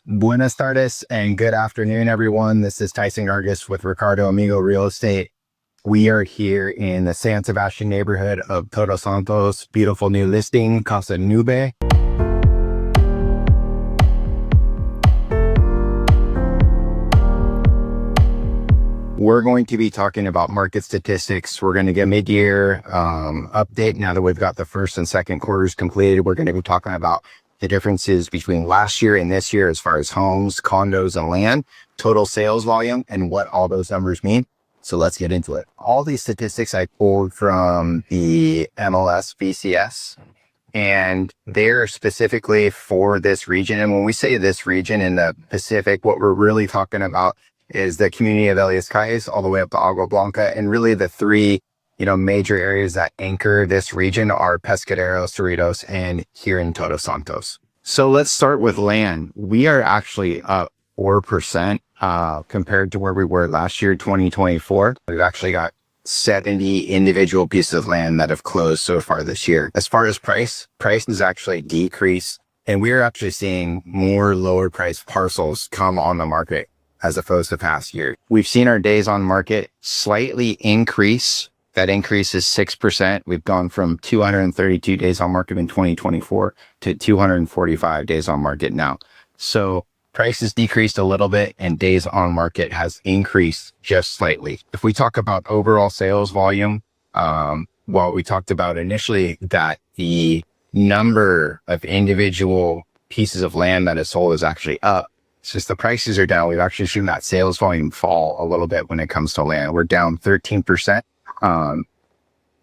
Buenas tardes and good afternoon, everyone. This is Tyson with Ricardo Amigo Real Estate. We are here in the San Sebastian neighborhood of Todos Santos. Beautiful new listing, Casa Nube. We're going to be talking about market statistics. We're going to get mid-year update now that we've got the first and second quarters completed. We're going to be talking about the differences between last year and this year as far as homes, condos, and land, total sales volume, and what all those numbers mean. So let's get into it. All these statistics I pulled from the MLS VCS, and they're specifically for this region. And when we say this region in the Pacific, what we're really talking about is the community of Elias Cayes all the way up to Agua Blanca. And really the three, major areas that anchor this region are Pescadero, Cerritos, and here in Todos Santos. So let's start with land. We are actually up 4% compared to where we were last year, 2024. We've actually got 70 individual pieces of land that have closed so far this year. As far as price has actually decreased, and we're actually seeing more lower priced parcels come on the market as opposed to past year. We've seen our days on market slightly increase. That increase is 6%. We've gone from 232 days on market in 2024 to 245 days on market now. So price has decreased a little bit and days on market has increased just slightly. If we talk about overall sales volume, we talked about initially that the number of individual pieces of land that is sold is actually up. It's just the prices are down. We've actually seen that sales volume fall a little bit when it comes to land. We're down 13%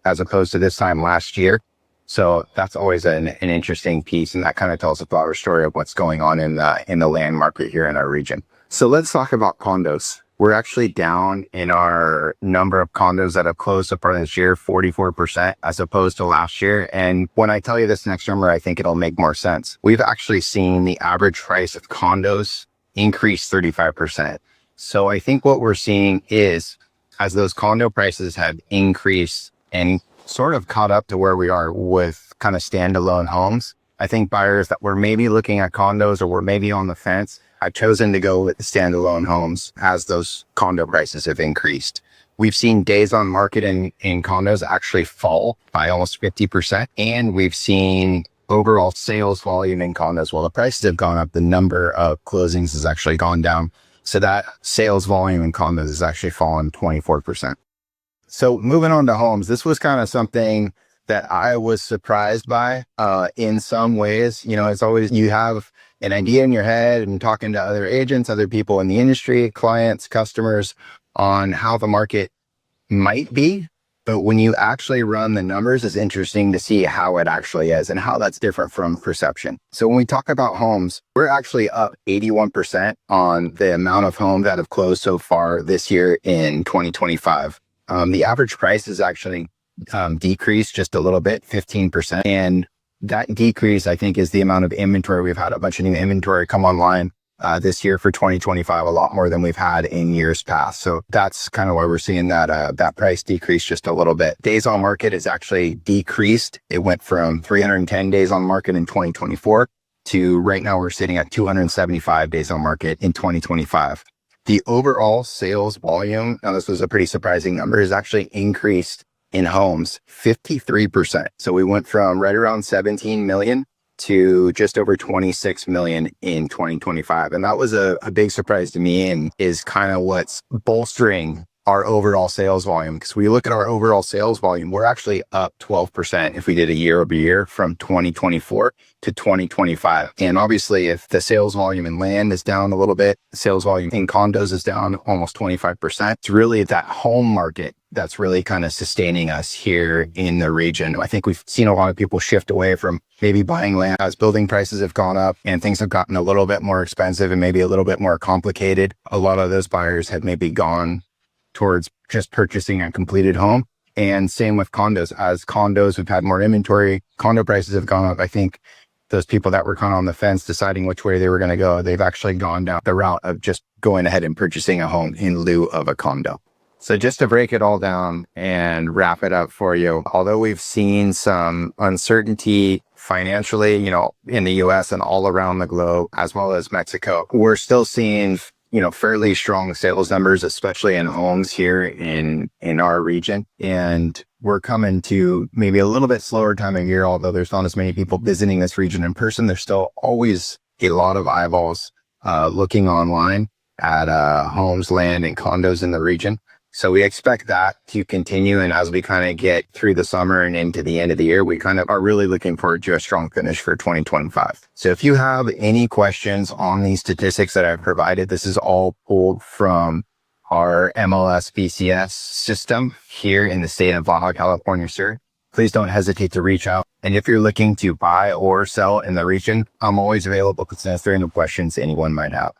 as opposed to this time last year. So that's always an interesting piece. And that kind of tells a broader story of what's going on in the land market here in our region. So let's talk about condos. We're actually down in our number of condos that have closed so far this year, 44% as opposed to last year. And when I tell you this next number, I think it'll make more sense. We've actually seen the average price of condos increase 35%. So I think what we're seeing is as those condo prices have increased and sort of caught up to where we are with kind of standalone homes, I think buyers that were maybe looking at condos or were maybe on the fence have chosen to go with the standalone homes as those condo prices have increased. We've seen days on market in condos actually fall by almost 50%. And we've seen overall sales volume in condos. While the prices have gone up, the number of closings has actually gone down. So that sales volume in condos has actually fallen 24%. So moving on to homes, this was kind of something that I was surprised by in some ways. It's always, you have an idea in your head and talking to other agents, other people in the industry, clients, customers on how the market might be. But when you actually run the numbers, it's interesting to see how it actually is and how that's different from perception. So when we talk about homes, we're actually up 81% on the amount of homes that have closed so far this year in 2025. The average price is actually decreased just a little bit, 15%. And that decrease, I think, is the amount of inventory. We've had a bunch of new inventory come online this year for 2025, a lot more than we've had in years past. So that's kind of why we're seeing that price decrease just a little bit. Days on market is actually decreased. It went from 310 days on market in 2024 to right now we're sitting at 275 days on market in 2025. The overall sales volume, now this was a pretty surprising number, is actually increased in homes 53%. So we went from right around 17 million to just over 26 million in 2025. And that was a big surprise to me and is kind of what's bolstering our overall sales volume. Because we look at our overall sales volume, we're actually up 12% if we did a year over year from 2024 to 2025. And obviously, if the sales volume in land is down a little bit, the sales volume in condos is down almost 25%. It's really that home market that's really kind of sustaining us here in the region. I think we've seen a lot of people shift away from maybe buying land as building prices have gone up and things have gotten a little bit more expensive and maybe a little bit more complicated. A lot of those buyers have maybe gone towards just purchasing a completed home. And same with condos. As condos have had more inventory, condo prices have gone up. I think those people that were kind of on the fence deciding which way they were going to go, they've actually gone down the route of just going ahead and purchasing a home in lieu of a condo. So just to break it all down and wrap it up for you, although we've seen some uncertainty financially, in the US and all around the globe, as well as Mexico, we're still seeing, fairly strong sales numbers, especially in homes here in our region. And we're coming to maybe a little bit slower time of year, although there's not as many people visiting this region in person. There's still always a lot of eyeballs looking online at homes, land, and condos in the region. So we expect that to continue. And as we kind of get through the summer and into the end of the year, we kind of are really looking forward to a strong finish for 2025. So if you have any questions on these statistics that I've provided, this is all pulled from our MLS BCS system here in the state of Baja California Sur. Please don't hesitate to reach out. And if you're looking to buy or sell in the region, I'm always available to answer any questions anyone might have.